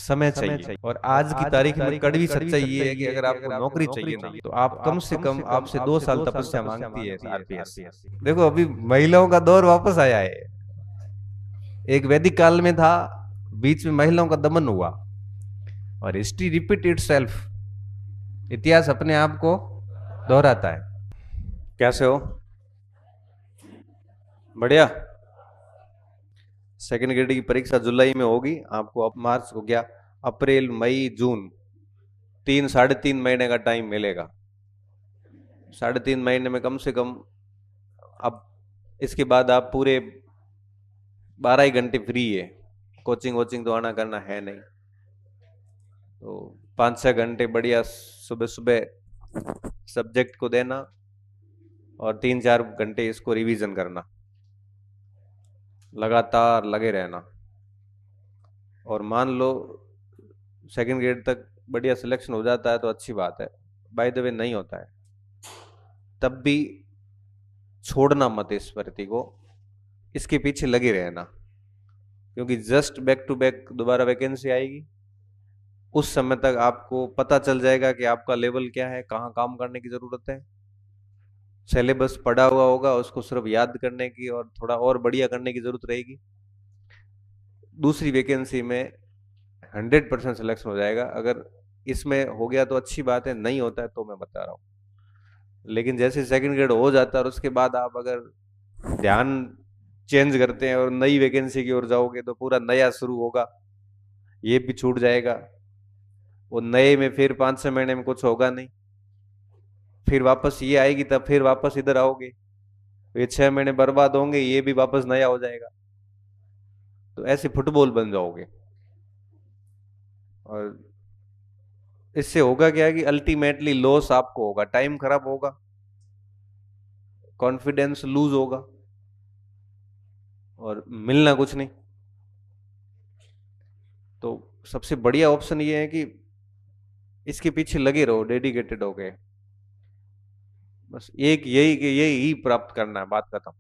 समय चाहिए। और आज की तारीख में कड़वी सच्चाई ये है कि अगर आपको नौकरी चाहिए ना, तो आप कम से कम आपसे 2 साल तपस्या मांगती है आरपीएस। देखो अभी महिलाओं का दौर वापस आया है। एक वैदिक काल में था, बीच में महिलाओं का दमन हुआ, और हिस्ट्री रिपीट इटसेल्फ। इतिहास अपने आप को दोहराता है। कैसे हो? बढ़िया। सेकंड ग्रेड की परीक्षा जुलाई में होगी आपको। अब मार्च को क्या, अप्रैल मई जून, 3 साढ़े 3 महीने का टाइम मिलेगा। 3.5 महीने में कम से कम, अब इसके बाद आप पूरे 12 ही घंटे फ्री है। कोचिंग वोचिंग तो आना करना है नहीं, तो 5 6 घंटे बढ़िया सुबह सुबह सब्जेक्ट को देना, और 3 4 घंटे इसको रिवीजन करना, लगातार लगे रहना। और मान लो सेकंड ग्रेड तक बढ़िया सिलेक्शन हो जाता है तो अच्छी बात है। बाय द वे नहीं होता है तब भी छोड़ना मत इस भर्ती को, इसके पीछे लगे रहना, क्योंकि जस्ट बैक टू बैक दोबारा वैकेंसी आएगी। उस समय तक आपको पता चल जाएगा कि आपका लेवल क्या है, कहाँ काम करने की जरूरत है। सिलेबस पढ़ा हुआ होगा, उसको सिर्फ याद करने की और थोड़ा और बढ़िया करने की जरूरत रहेगी। दूसरी वैकेंसी में 100% सिलेक्शन हो जाएगा। अगर इसमें हो गया तो अच्छी बात है, नहीं होता है तो मैं बता रहा हूँ। लेकिन जैसे सेकंड ग्रेड हो जाता है और उसके बाद आप अगर ध्यान चेंज करते हैं और नई वैकेंसी की ओर जाओगे तो पूरा नया शुरू होगा, ये भी छूट जाएगा। वो नए में फिर 5 6 महीने में कुछ होगा नहीं, फिर वापस ये आएगी तब फिर वापस इधर आओगे, तो ये 6 महीने बर्बाद होंगे, ये भी वापस नया हो जाएगा। तो ऐसे फुटबॉल बन जाओगे। और इससे होगा क्या है कि अल्टीमेटली लॉस आपको होगा, टाइम खराब होगा, कॉन्फिडेंस लूज होगा, और मिलना कुछ नहीं। तो सबसे बढ़िया ऑप्शन ये है कि इसके पीछे लगे रहो, डेडिकेटेड हो गए। बस एक यही कि यही ही प्राप्त करना है, बात खत्म।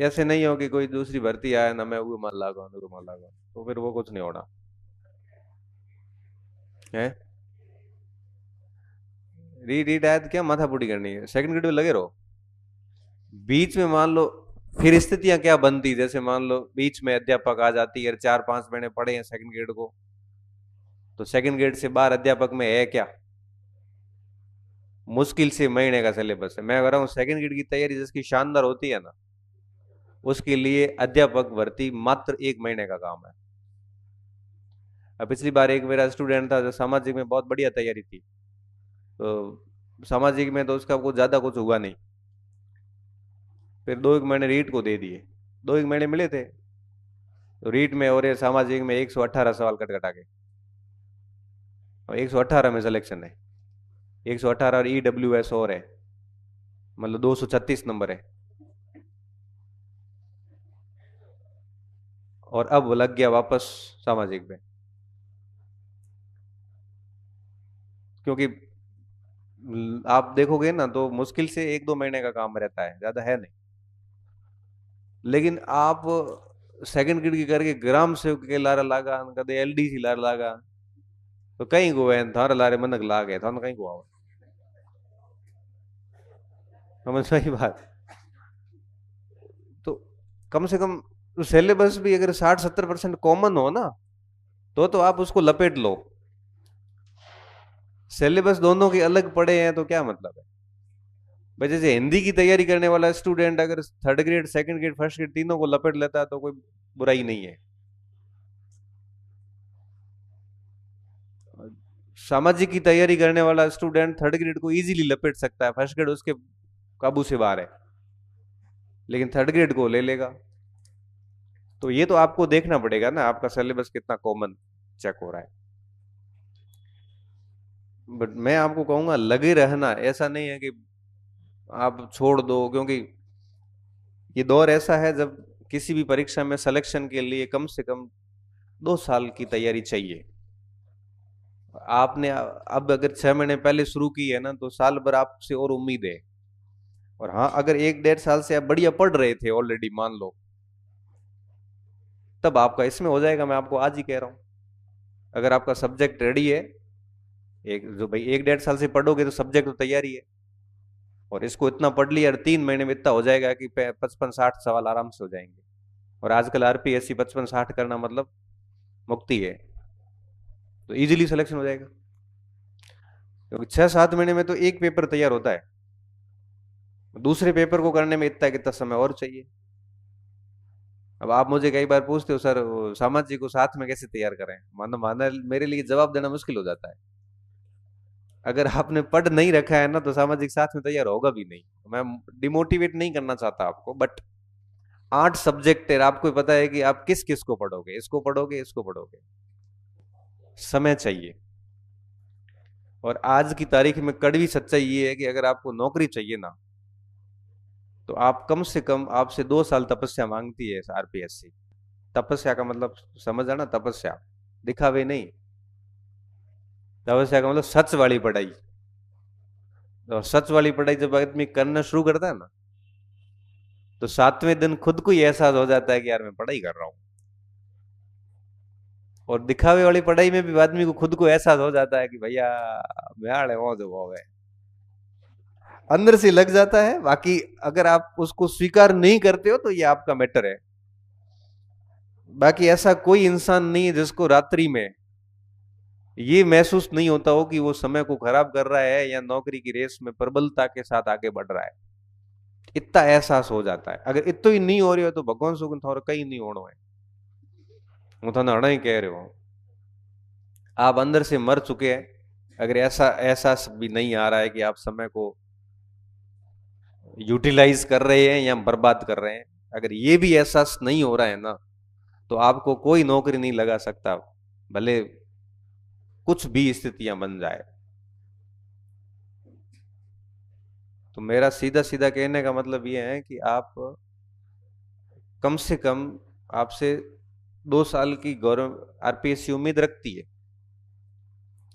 ऐसे नहीं हो कि कोई दूसरी भर्ती आए ना, मैं वो मन लागा वो मन लागा, तो फिर वो कुछ नहीं होना है। रीड आया तो क्या माथापुटी करनी है, सेकंड ग्रेड में लगे रहो। बीच में मान लो फिर स्थितियां क्या बनती, जैसे मान लो बीच में अध्यापक आ जाती है, 4 5 महीने पढ़े हैं सेकंड ग्रेड को, तो सेकंड ग्रेड से बाहर अध्यापक में है क्या? मुश्किल से महीने का सिलेबस है। मैं कह रहा हूँ सेकंड ग्रेड की तैयारी जिसकी शानदार होती है ना, उसके लिए अध्यापक भर्ती मात्र 1 महीने का काम है। अब पिछली बार एक मेरा स्टूडेंट था जो सामाजिक में बहुत बढ़िया तैयारी थी, तो सामाजिक में तो उसका कुछ ज्यादा कुछ हुआ नहीं, फिर 2 1 महीने रीट को दे दिए। 2 1 महीने मिले थे, तो रीट में और ये सामाजिक में 118 सवाल कट कटा के, और 118 में सिलेक्शन है। 118 और EWS और है, मतलब 236 नंबर है। और अब वो लग गया वापस सामाजिक में, क्योंकि आप देखोगे ना तो मुश्किल से 1 2 महीने का काम रहता है, ज्यादा है नहीं। लेकिन आप सेकंड ग्रेड की करके ग्राम सेवक के लारा लागा, कदे LDC लारा लागा, तो कहीं को है थारे लारे मनक लागे थाने कहीं को आओ, समझ सही बात। तो कम से कम सिलेबस भी अगर 60 70% कॉमन हो ना, तो आप उसको लपेट लो। सिलेबस दोनों के अलग पड़े हैं तो क्या मतलब है भाई? जैसे हिंदी की तैयारी करने वाला स्टूडेंट अगर third grade second grade first grade तीनों को लपेट लेता है तो कोई बुराई नहीं है। सामाजिक की तैयारी करने वाला स्टूडेंट थर्ड ग्रेड को इजीली लपेट सकता है, फर्स्ट ग्रेड उसके काबू से बाहर है, लेकिन थर्ड ग्रेड को ले लेगा। तो ये तो आपको देखना पड़ेगा ना, आपका सिलेबस कितना कॉमन चेक हो रहा है। बट मैं आपको कहूंगा लगे रहना, ऐसा नहीं है कि आप छोड़ दो, क्योंकि ये दौर ऐसा है जब किसी भी परीक्षा में सिलेक्शन के लिए कम से कम 2 साल की तैयारी चाहिए। आपने अब अगर 6 महीने पहले शुरू की है ना, तो साल भर आपसे और उम्मीद है। और हाँ, अगर 1 1.5 साल से आप बढ़िया पढ़ रहे थे ऑलरेडी मान लो, तब आपका इसमें हो जाएगा, मैं आपको आज ही कह रहा हूं। अगर आपका सब्जेक्ट रेडी है, एक जो भाई 1 डेढ़ साल से पढ़ोगे तो सब्जेक्ट तो तैयारी है, और इसको इतना पढ़ लिया और 3 महीने में इतना हो जाएगा कि 55-60 सवाल आराम से हो जाएंगे। और आजकल आरपीएससी 55-60 करना मतलब मुक्ति है, तो इजीली सिलेक्शन हो जाएगा। क्योंकि 6-7 महीने में तो एक पेपर तैयार होता है, दूसरे पेपर को करने में इतना कितना समय और चाहिए। अब आप मुझे कई बार पूछते हो, सर सामाजिक को साथ में कैसे तैयार करें, मानो माना मेरे लिए जवाब देना मुश्किल हो जाता है। अगर आपने पढ़ नहीं रखा है ना तो सामाजिक साथ में तैयार होगा भी नहीं। मैं डिमोटिवेट नहीं करना चाहता आपको, बट 8 सब्जेक्ट है, आपको पता है कि आप किस किस को पढ़ोगे, इसको पढ़ोगे इसको पढ़ोगे, समय चाहिए। और आज की तारीख में कड़वी सच्चाई ये है कि अगर आपको नौकरी चाहिए ना, तो आप कम से कम आपसे 2 साल तपस्या मांगती है आरपीएससी। तपस्या का मतलब समझ आना, तपस्या दिखावे नहीं, तपस्या का मतलब सच वाली पढ़ाई। और सच वाली पढ़ाई जब आदमी करना शुरू करता है ना, तो 7वें दिन खुद को ही एहसास हो जाता है कि यार मैं पढ़ाई कर रहा हूं। और दिखावे वाली पढ़ाई में भी आदमी को खुद को एहसास हो जाता है कि भैया म्याड़ है, मौज वो है, अंदर से लग जाता है। बाकी अगर आप उसको स्वीकार नहीं करते हो तो ये आपका मैटर है। बाकी ऐसा कोई इंसान नहीं है जिसको रात्रि में ये महसूस नहीं होता हो कि वो समय को खराब कर रहा है या नौकरी की रेस में प्रबलता के साथ आगे बढ़ रहा है। इतना एहसास हो जाता है। अगर इतो ही नहीं हो रही हो तो भगवान सुख थोड़ा कहीं नहीं होना है। वो तो हड़ा ही कह रहे हो, आप अंदर से मर चुके हैं। अगर ऐसा एहसास भी नहीं आ रहा है कि आप समय को यूटिलाइज कर रहे हैं या बर्बाद कर रहे हैं, अगर ये भी एहसास नहीं हो रहा है ना, तो आपको कोई नौकरी नहीं लगा सकता, भले कुछ भी स्थितियां बन जाए। तो मेरा सीधा सीधा कहने का मतलब ये है कि आप कम से कम, आपसे 2 साल की गवर्नमेंट आरपीएससी उम्मीद रखती है।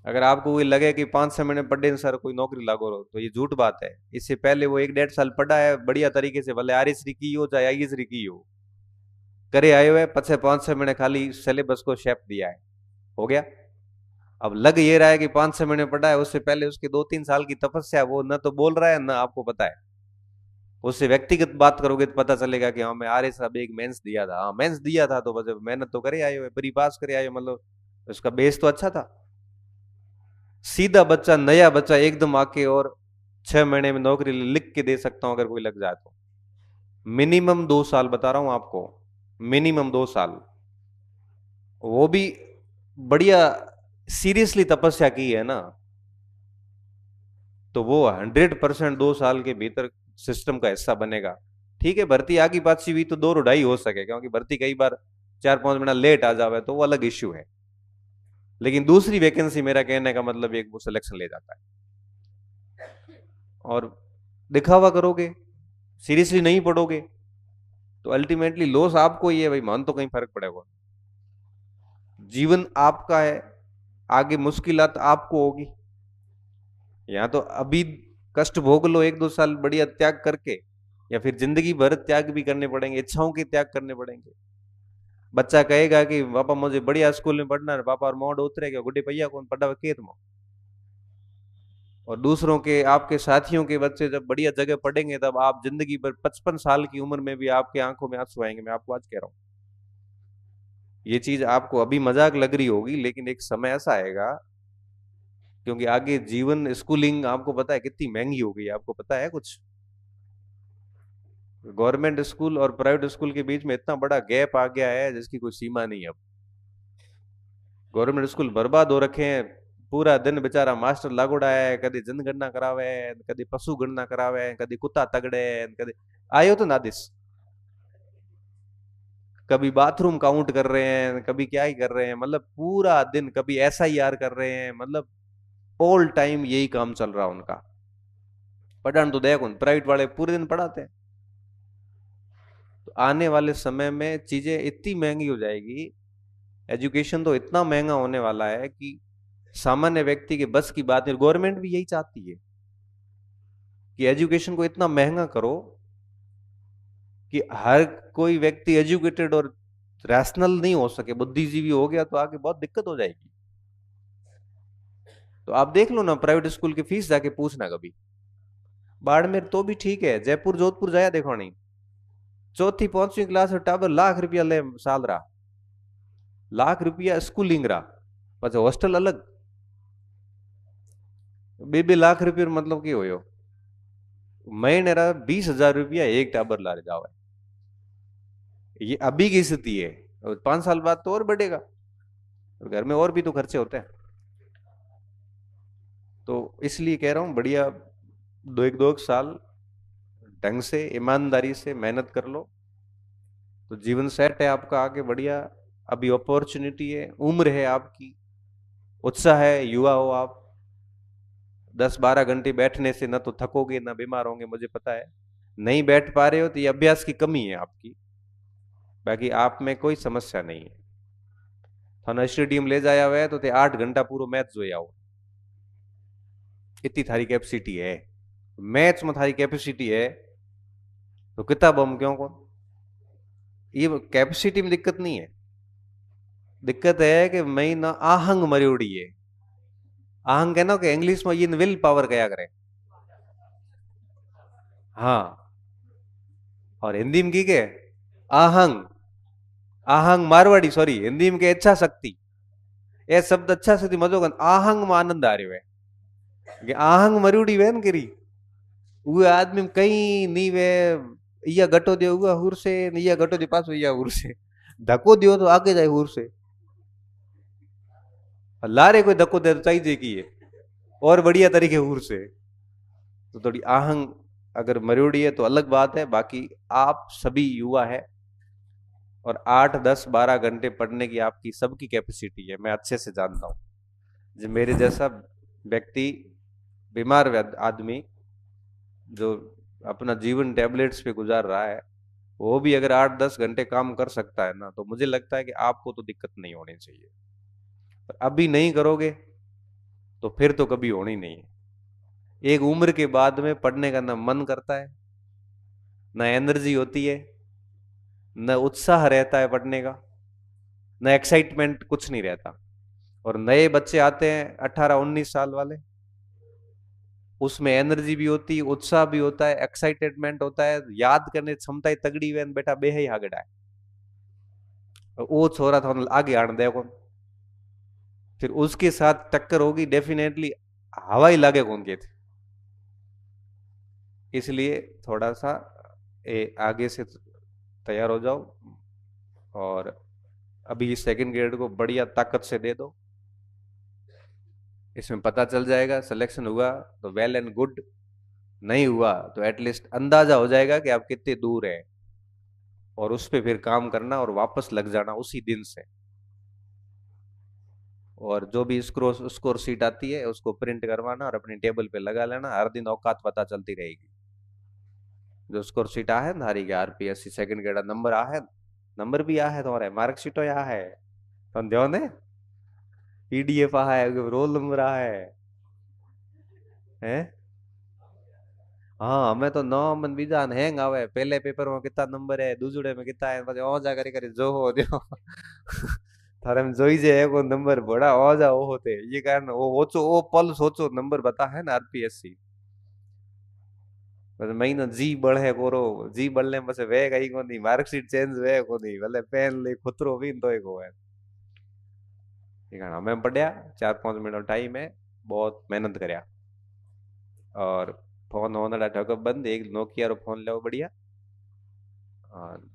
अगर आपको ये लगे कि 5-6 महीने पढ़े सर कोई नौकरी लागू हो, तो ये झूठ बात है। इससे पहले वो 1 डेढ़ साल पढ़ा है बढ़िया तरीके से, भले आरएसरी की हो चाहे आईएसरी की करे आए हुए, पछे 5-6 महीने खाली सिलेबस को शेप दिया है, हो गया। अब लग ये रहा है कि 5-6 महीने पढ़ा है, उससे पहले उसके 2-3 साल की तपस्या, वो न तो बोल रहा है न आपको पता है। उससे व्यक्तिगत बात करोगे तो पता चलेगा कि हाँ मैं आर्य साहब एक मेंस दिया था, हाँ मेंस दिया था, तो बस मेहनत तो करे आए हुए, प्री पास करे आए, मतलब उसका बेस तो अच्छा था। सीधा बच्चा, नया बच्चा एकदम आके और 6 महीने में नौकरी लिख के दे सकता हूं अगर कोई लग जाए तो। मिनिमम 2 साल बता रहा हूं आपको, मिनिमम 2 साल, वो भी बढ़िया सीरियसली तपस्या की है ना, तो वो 100% 2 साल के भीतर सिस्टम का हिस्सा बनेगा। ठीक है, भर्ती आगे पाछी हुई तो 2 रुढ़ाई हो सके, क्योंकि भर्ती कई बार 4-5 महीना लेट आ जावे तो वो अलग इश्यू है, लेकिन दूसरी वैकेंसी, मेरा कहने का मतलब एक वो सिलेक्शन ले जाता है। और दिखावा करोगे, सीरियसली नहीं पढ़ोगे, तो अल्टीमेटली लॉस आपको ही है भाई, मान तो कहीं फर्क पड़ेगा। जीवन आपका है, आगे मुश्किलात आपको होगी। या तो अभी कष्ट भोग लो 1-2 साल बढ़िया त्याग करके, या फिर जिंदगी भर त्याग भी करने पड़ेंगे, इच्छाओं के त्याग करने पड़ेंगे। बच्चा कहेगा कि पापा मुझे बढ़िया स्कूल में पढ़ना है, पापा और मोड़ उतरेगा गुड्डे भैया कौन पढ़ा खेत में। और दूसरों के, आपके साथियों के बच्चे जब बढ़िया जगह पढ़ेंगे, तब आप जिंदगी भर 55 साल की उम्र में भी आपके आंखों में आंसू आएंगे, मैं आपको आज कह रहा हूं। ये चीज आपको अभी मजाक लग रही होगी, लेकिन एक समय ऐसा आएगा, क्योंकि आगे जीवन, स्कूलिंग आपको पता है कितनी महंगी हो गई है, आपको पता है कुछ? गवर्नमेंट स्कूल और प्राइवेट स्कूल के बीच में इतना बड़ा गैप आ गया है जिसकी कोई सीमा नहीं है अब। गवर्नमेंट स्कूल बर्बाद हो रखे हैं, पूरा दिन बेचारा मास्टर लागोड़ा है, कभी जनगणना करावे, कभी पशु गणना करावे, कभी कुत्ता तगड़े, कभी आयो तो नादिस, कभी बाथरूम काउंट कर रहे हैं, कभी क्या ही कर रहे हैं, मतलब पूरा दिन, कभी SIR कर रहे हैं, मतलब ऑल टाइम यही काम चल रहा उनका। पढ़ान तो देखो प्राइवेट वाले पूरे दिन पढ़ाते हैं। तो आने वाले समय में चीजें इतनी महंगी हो जाएगी, एजुकेशन तो इतना महंगा होने वाला है कि सामान्य व्यक्ति के बस की बात नहीं। गवर्नमेंट भी यही चाहती है कि एजुकेशन को इतना महंगा करो कि हर कोई व्यक्ति एजुकेटेड और रैशनल नहीं हो सके, बुद्धिजीवी हो गया तो आगे बहुत दिक्कत हो जाएगी। तो आप देख लो ना, प्राइवेट स्कूल की फीस जाके पूछना कभी। बाड़मेर तो भी ठीक है, जयपुर जोधपुर जाया देखो नहीं, चौथी पांचवी क्लास टाबर लाख रुपया ले साल रहा, लाख रुपया स्कूलिंग रहा, बस हॉस्टल अलग, 2 लाख रुपये मतलब की हो, महीने रहा 20,000 रुपया एक टाबर ला रहे जाओ। ये अभी की स्थिति है, और 5 साल बाद तो और बढ़ेगा, और घर में और भी तो खर्चे होते हैं। तो इसलिए कह रहा हूं, बढ़िया दो एक साल ढंग से ईमानदारी से मेहनत कर लो, तो जीवन सेट है आपका आगे बढ़िया। अभी अपॉर्चुनिटी है, उम्र है आपकी, उत्साह है, युवा हो आप। 10-12 घंटे बैठने से ना तो थकोगे ना बीमार होंगे, मुझे पता है। नहीं बैठ पा रहे हो तो ये अभ्यास की कमी है आपकी, बाकी आप में कोई समस्या नहीं है। थाना स्टेडियम ले जाया हुआ है तो ते 8 घंटा पूरा मैच जोया हो, इतनी थारी कैपेसिटी है, मैच में थारी कैपेसिटी है, तो किताब हम क्यों कौन। ये कैपेसिटी में दिक्कत नहीं है, दिक्कत है कि मैं ना आहंग मरी उड़ी है। आहंग कहना कि इंग्लिश में ये विल पावर कया करे। हाँ, और हिंदी में की के आहंग, आहंग मारवाड़ी सॉरी, हिंदी में के इच्छा शक्ति। ये शब्द अच्छा शक्ति मजो कन आहंग में आनंद आ रही है, कि आहंग मरुड़ी वे न करी, वो आदमी में कहीं नहीं वे, या गटो दियो हुआ हुर से, या गटो दे पास या हुर से, धक्को दियो तो आगे जाए हुर से, लारे कोई धक्को दे तो चाहिए की है, और बढ़िया तरीके हुर से। तो थोड़ी आहंग अगर मरोड़ी है तो अलग बात है, बाकी आप सभी युवा है, और 8 10 12 घंटे पढ़ने की आपकी सबकी कैपेसिटी है, मैं अच्छे से जानता हूं। जो मेरे जैसा व्यक्ति, बीमार आदमी जो अपना जीवन टैबलेट्स पे गुजार रहा है, वो भी अगर 8 10 घंटे काम कर सकता है ना, तो मुझे लगता है कि आपको तो दिक्कत नहीं होनी चाहिए। पर अभी नहीं करोगे तो फिर तो कभी होनी नहीं है। एक उम्र के बाद में पढ़ने का ना मन करता है, ना एनर्जी होती है, न उत्साह रहता है पढ़ने का, न एक्साइटमेंट, कुछ नहीं रहता। और नए बच्चे आते हैं 18 19 साल वाले, उसमें एनर्जी भी होती है, उत्साह भी होता है, एक्साइटेडमेंट होता है, याद करने क्षमता तगड़ी वे बेटा बे ही आगड़ा है, वो छोरा था आगे आने दे कौन, फिर उसके साथ टक्कर होगी डेफिनेटली, हवा ही लागे कौन के थे। इसलिए थोड़ा सा आगे से तैयार हो जाओ, और अभी सेकंड ग्रेड को बढ़िया ताकत से दे दो, इसमें पता चल जाएगा। सिलेक्शन हुआ तो वेल एंड गुड, नहीं हुआ तो एटलीस्ट अंदाजा हो जाएगा कि आप कितने दूर हैं, और उस पर फिर काम करना और वापस लग जाना उसी दिन से। और जो भी स्कोर स्कोर सीट आती है उसको प्रिंट करवाना और अपनी टेबल पे लगा लेना, हर दिन औकात पता चलती रहेगी। जो स्कोर सीट आ है ना, के आरपीएससी सेकंड ग्रेड नंबर आ है, नंबर भी आ है तुम्हारे, मार्कशीट आ है, तुम ध्यान है, पीडीएफ आ है, रोल नंबर आ है। हाँ, हमें तो 9 मन बीजा हैंग आवे, पहले पेपर में कितना नंबर है, दूसरे में कितना है, ओ जा करे जो हो दियो थारे में जोई जे को नंबर बड़ा ओ जा ओ होते, ये कारण वो सोचो, वो पल सोचो नंबर बता है ना आरपीएससी। बस महीना जी बढ़े कोरो, जी बढ़ने बस वे कहीं को नहीं, मार्कशीट चेंज वे को नहीं, भले पेन ले खुतरो भी तो एक है। ये कारण हमें पढ़िया 4 5 मिनट टाइम है, बहुत मेहनत करया, और फोन होने ठग बंद, एक नोकिया रो फोन लो बढ़िया,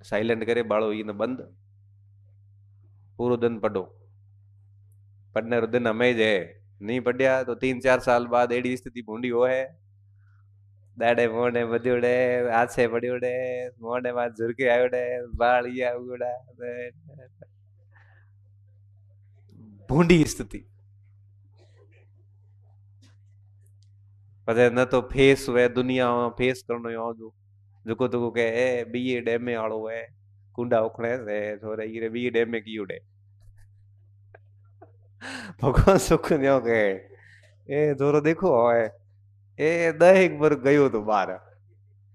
साइलेंट करे बाड़ो इन बंद, पूरा दिन पढ़ो, पढ़ने रो दिन हमें जे, नहीं पढ़िया तो 3 4 साल बाद एडी स्थिति भूंडी हो है, दाड़े मोड़े बदियोड़े, आछे पड़ियोड़े, मोड़े में झुरके आयोड़े, बाल ये उगड़ा, भूंडी स्थिति। पता न तो फेस हुए दुनिया में फेस करनो यो जो, जुको तुको के ए बीएड एमए वालो है, कुंडा उखड़े से छोरे ये बीएड एमए की उड़े, भगवान सुख न्यो के ए जोरो देखो है, ए दहेक पर गयो तो बार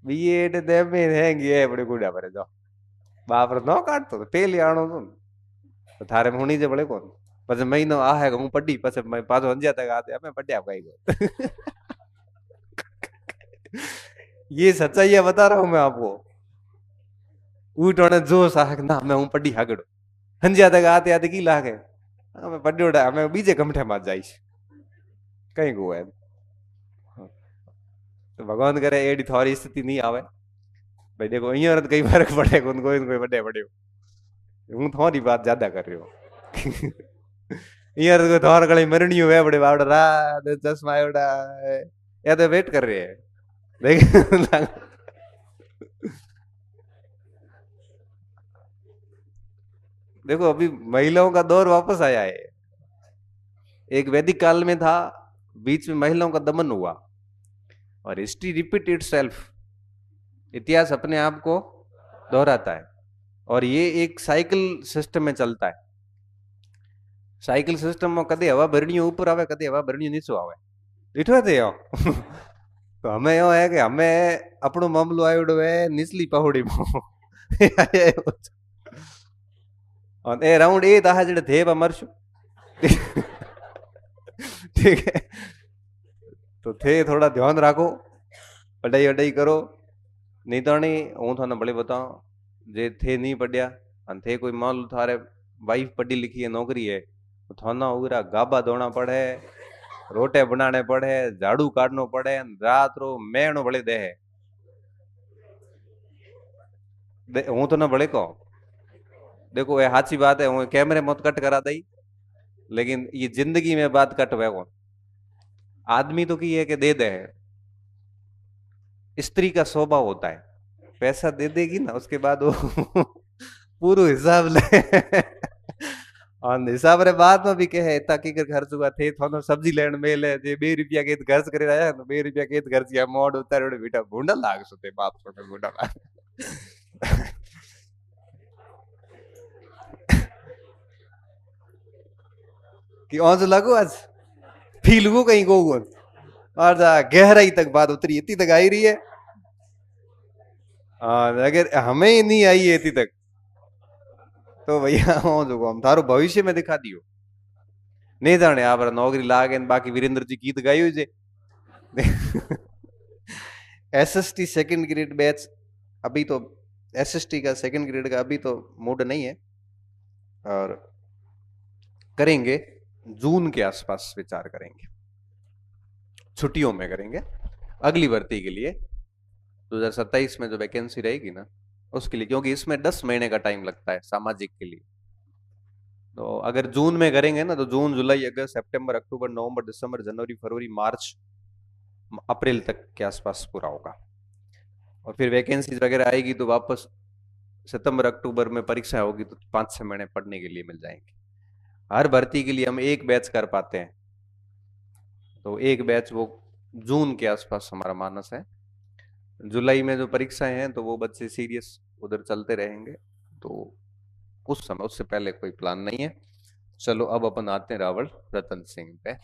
बीएड एमए है गए बड़े कुंडा पर जाओ, बाप रे नो काटतो तो पेली आणो तो थारे में हुनी जे बड़े कौन પછી મહિનો આ હે હું પડી પછી मैं પાછો અંજ્યા તક આતે અમે પડ્યા કઈ गो ये सच्चाई है बता रहा हूं मैं आपको ऊट और जोश आ ना मैं हूं पड़ी हागड़ो अंज्या तक आते आते की लागे हमें पड्योड़ा हमें बीजे कमठे में जाइश कहीं गो है तो भगवान करे एडी थोड़ी स्थिति नहीं आवे भाई देखो अहियां कई फर्क पड़े कोई बड़े बड़े हूं थोड़ी बात ज्यादा कर रही हूं यार को थोर गली मरनी हुए बड़े बावड़ा रात चश्मा एवड़ा या तो वेट कर रहे हैं देख देखो अभी महिलाओं का दौर वापस आया है एक वैदिक काल में था बीच में महिलाओं का दमन हुआ और हिस्ट्री रिपीट इटसेल्फ इतिहास अपने आप को दोहराता है और ये एक साइकिल सिस्टम में चलता है साइकिल सिस्टम में कदे हवा भरणी ऊपर आवे कदे हवा भरणी नीचे आवे दिठो थे यो तो हमें यो है कि हमें अपनो मामलो आयोडो है निचली पहाड़ी में और ए राउंड ए ता जड़े थे मरशु ठीक है तो थे थोड़ा ध्यान रखो पढ़ाई वढ़ाई करो नहीं तो नहीं हूँ थाने भले बताओ जे थे नहीं पढ़िया थे कोई मान लो थारे वाइफ पढ़ी लिखी है नौकरी है तो थाना उगरा गाबा धोना पड़े रोटे बनाने पड़े झाड़ू काटनो पड़े रात रो मेणो भले दे हूँ तो ना भले को देखो ये हाची बात है हूँ कैमरे मत कट करा दई लेकिन ये जिंदगी में बात कट हुए कौन आदमी तो की है कि दे दे स्त्री का स्वभाव होता है पैसा दे देगी ना उसके बाद वो पूरा हिसाब ले और हिसाब रे बाद में भी कहे ताकि कर खर्च हुआ थे थोनो सब्जी लेन मेले जे 2 रुपया के खर्च करे आया तो 2 रुपया के खर्च किया मोड उतार बेटा भूंडा लाग सोते बाप सोते भूंडा लाग कि आज लगो आज फील को कहीं को और गहराई तक बात उतरी इतनी तक आई रही है अगर हमें ही नहीं आई है इतनी तक तो भैया जो हम थारो भविष्य में दिखा दियो नहीं जाने आप नौकरी लागे बाकी वीरेंद्र जी गीत गाई हुई एसएसटी सेकंड ग्रेड बैच अभी तो एसएसटी का सेकंड ग्रेड का अभी तो मूड नहीं है और करेंगे जून के आसपास विचार करेंगे छुट्टियों में करेंगे अगली भर्ती के लिए 2027 में जो वैकेंसी रहेगी ना उसके लिए क्योंकि इसमें 10 महीने का टाइम लगता है सामाजिक के लिए तो अगर जून में करेंगे ना तो जून जुलाई अगस्त सितंबर अक्टूबर नवंबर दिसंबर जनवरी फरवरी मार्च अप्रैल तक के आसपास पूरा होगा और फिर वैकेंसी वगैरह आएगी तो वापस सितंबर अक्टूबर में परीक्षा होगी तो 5-6 महीने पढ़ने के लिए मिल जाएंगे हर भर्ती के लिए हम एक बैच कर पाते हैं तो एक बैच वो जून के आसपास हमारा मानस है जुलाई में जो परीक्षाएं हैं तो वो बच्चे सीरियस उधर चलते रहेंगे तो उस समय उससे पहले कोई प्लान नहीं है चलो अब अपन आते हैं रावल रतन सिंह पे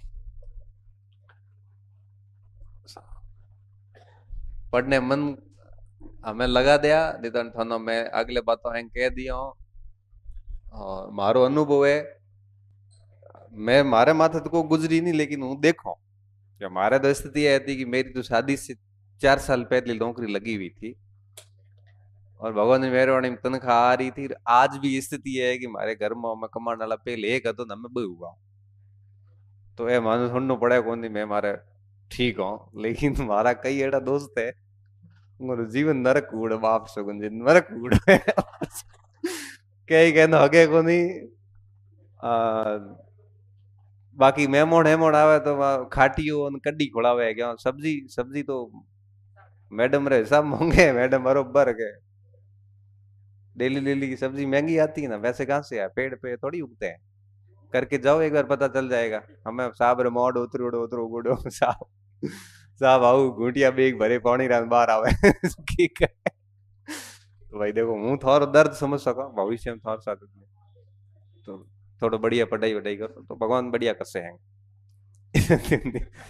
पढ़ने मन हमें लगा दिया नितन थाना मैं अगले बातों हैं कह दिया हूँ मारो अनुभव है मैं मारे माथे तो को गुजरी नहीं लेकिन हूँ देखो हमारे तो स्थिति यह थी कि मेरी तो शादी से 4 साल पहले नौकरी लगी हुई थी और भगवान ने मेहरबानी में तनख्वाह आ रही थी आज भी स्थिति है कि हमारे घर में मैं कमाने वाला पहले एक तो मैं बहु हुआ तो ये मानो सुनना पड़े कौन मैं मारे ठीक हूँ लेकिन हमारा कई एड़ा दोस्त है उनको जीवन नरक उड़ बाप सगुन जी नरक उड़ कई कहना हगे को नहीं बाकी मेमोन हेमोन आवे तो खाटियो कड्डी खोलावे क्या सब्जी सब्जी तो मैडम रे सब महंगे मैडम बरोबर के डेली डेली की सब्जी महंगी आती है ना वैसे कहाँ से है पेड़ पे थोड़ी उगते हैं करके जाओ एक बार पता चल जाएगा हमें साहब रे मोड़ उतरो उतरो गुड़ो साहब साहब आओ घूटिया बेग भरे पानी रात बाहर आवे ठीक है तो भाई देखो हूँ थोड़ा दर्द समझ सका भविष्य में थोड़ा सा तो थोड़ा बढ़िया पढ़ाई वढ़ाई करो तो भगवान बढ़िया कसे हैं